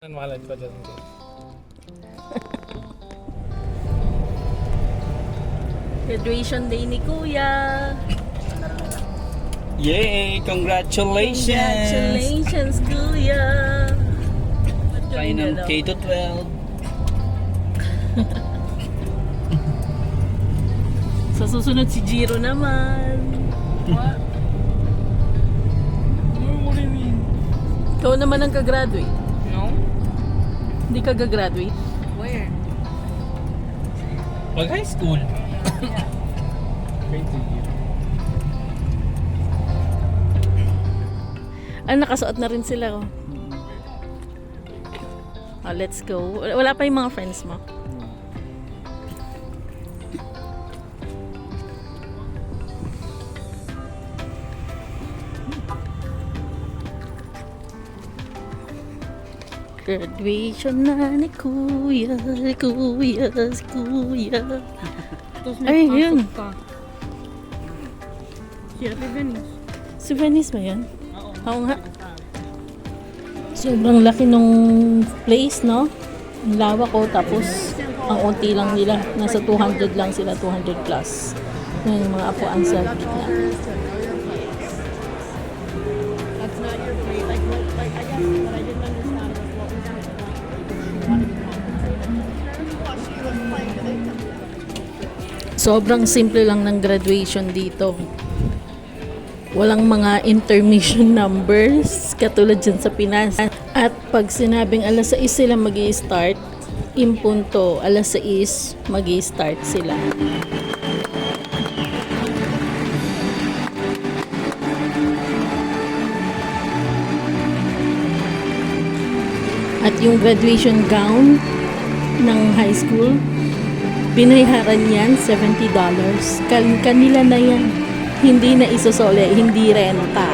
Mahalad ko dyan. Graduation day ni Kuya. Yay! Congratulations! Congratulations, Kuya. Tayo ng K-12. Sa susunod si Jiro naman. What? What do you mean? Ikaw naman ang kagraduate. No? Hindi ka gagraduate. Where? Pag high school. Great to you. Nakasuot na rin sila. Oh. Oh, let's go. Wala pa yung mga friends mo. Graduation na ni Kuya, si Kuya. Ay, yun. Si Ate Venice. Si Venice ba yan? Oo. Oo nga. Sobrang laki nung place, no? Ang lawak ko, tapos ang unti lang nila. Nasa 200 lang sila, 200 plus. Yung mga apuan sa gitna. That's not your plate. Like I guess what I didn't understand was what was your point. You wanted to compensate her while she was playing the victim. Sobrang simple lang ng graduation dito. Walang mga intermission numbers katulad dyan sa Pinas. At pag sinabing alas 6 sila mag-i-start, impunto, alas 6 mag-i-start sila. At yung graduation gown ng high school, binayaran yan $70. Kanila na yan. Hindi na isosole, hindi renta.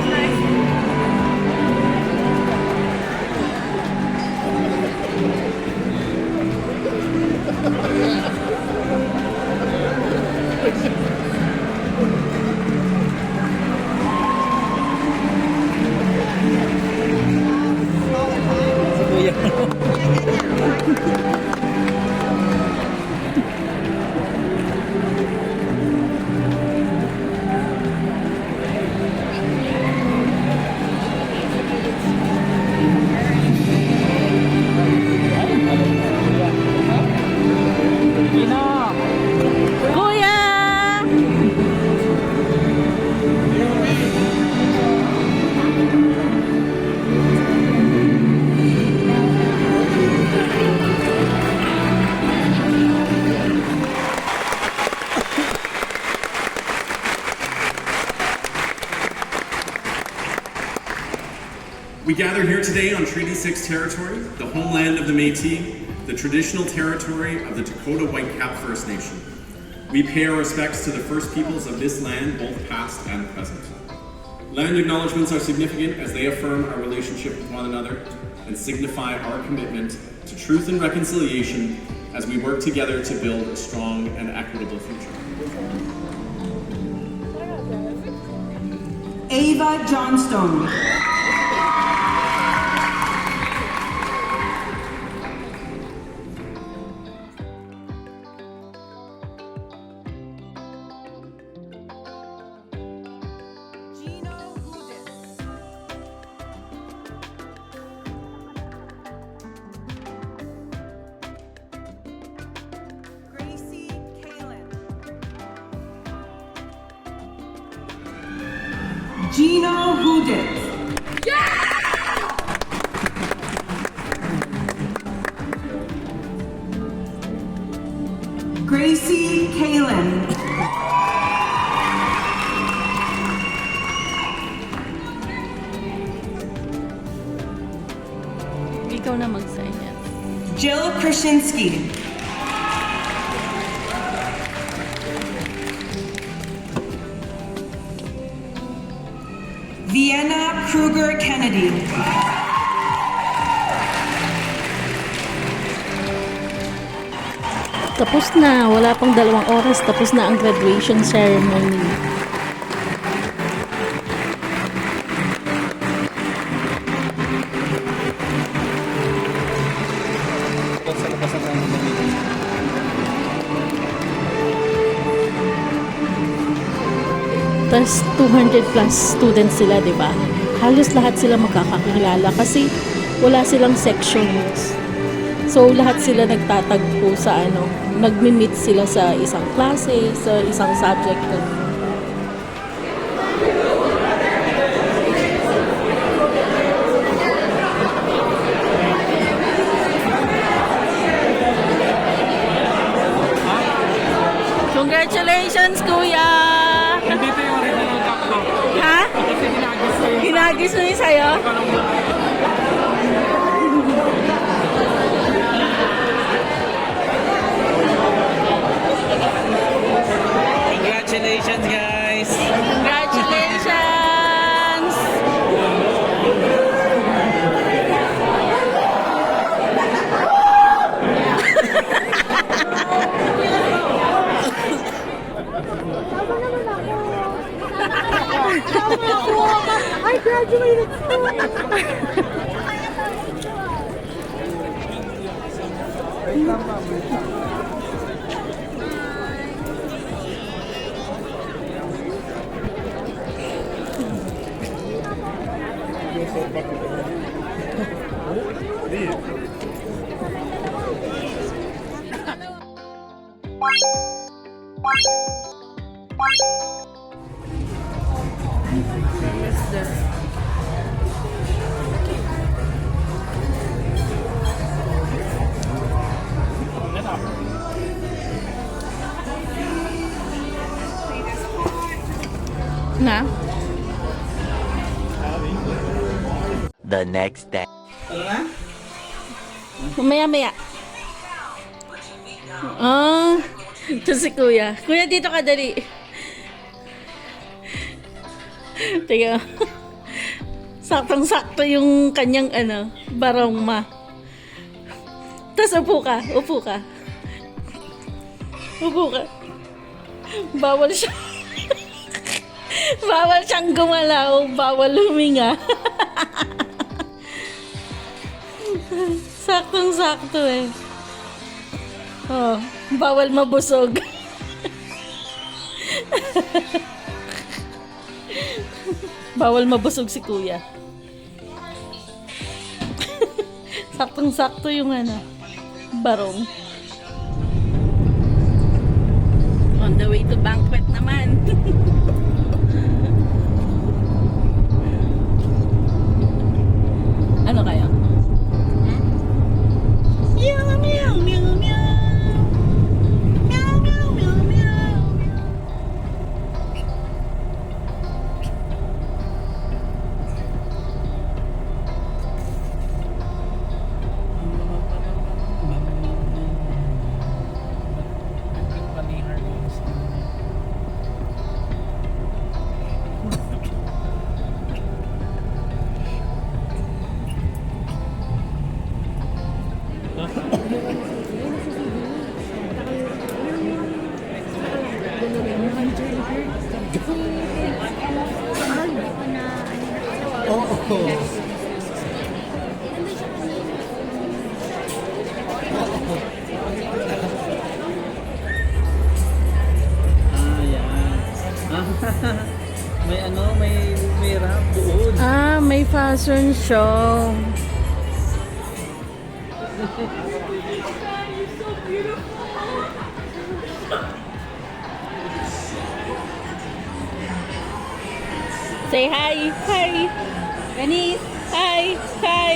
Kuya! We gather here today on Treaty 6 territory, the homeland of the Métis, the traditional territory of the Dakota Whitecap First Nation. We pay our respects to the first peoples of this land, both past and present. Land acknowledgements are significant as they affirm our relationship with one another and signify our commitment to truth and reconciliation as we work together to build a strong and equitable future. Ava Johnstone. Gracie Kalen. Gino Hudit. Gracie Kalen. Ikaw na mag-sign yan. Jill Krasinski. Vienna Kruger Kennedy. Tapos na, wala pang 2 oras, tapos na ang graduation ceremony. sa family. Tas 200 plus students sila, di ba? Halos lahat sila magkakakilala kasi wala silang sections. So, lahat sila nagtatagpo sa nagmi-meet sila sa isang klase, sa isang subject. Congratulations, Kuya! Hindi pa yung original cup ko. Ha? Kasi ginagis ko yung Ginagis mo yun sa'yo? Congratulations, guys! Congratulations! I graduated. Na? The next day. Mamaya-maya. Ah, ito si Kuya. Kuya, dito ka dali. Teka. Saktong-sakto yung kanyang barongma. Tapos upo ka. Upo ka. Upo ka. Bawal siya. Bawal siyang gumalaw. Bawal huminga. Saktong-sakto eh. Oh, bawal mabusog. Bawal mabusog si Kuya. Saktong-sakto yung barong. On the way to banquet naman. Ano kaya? Meow, meow, meow, meow. Meow, meow, meow, meow. panihar ko sa may rap doon. Ah, may fashion show. Say hi. Hi. Venice. Hi. Hi.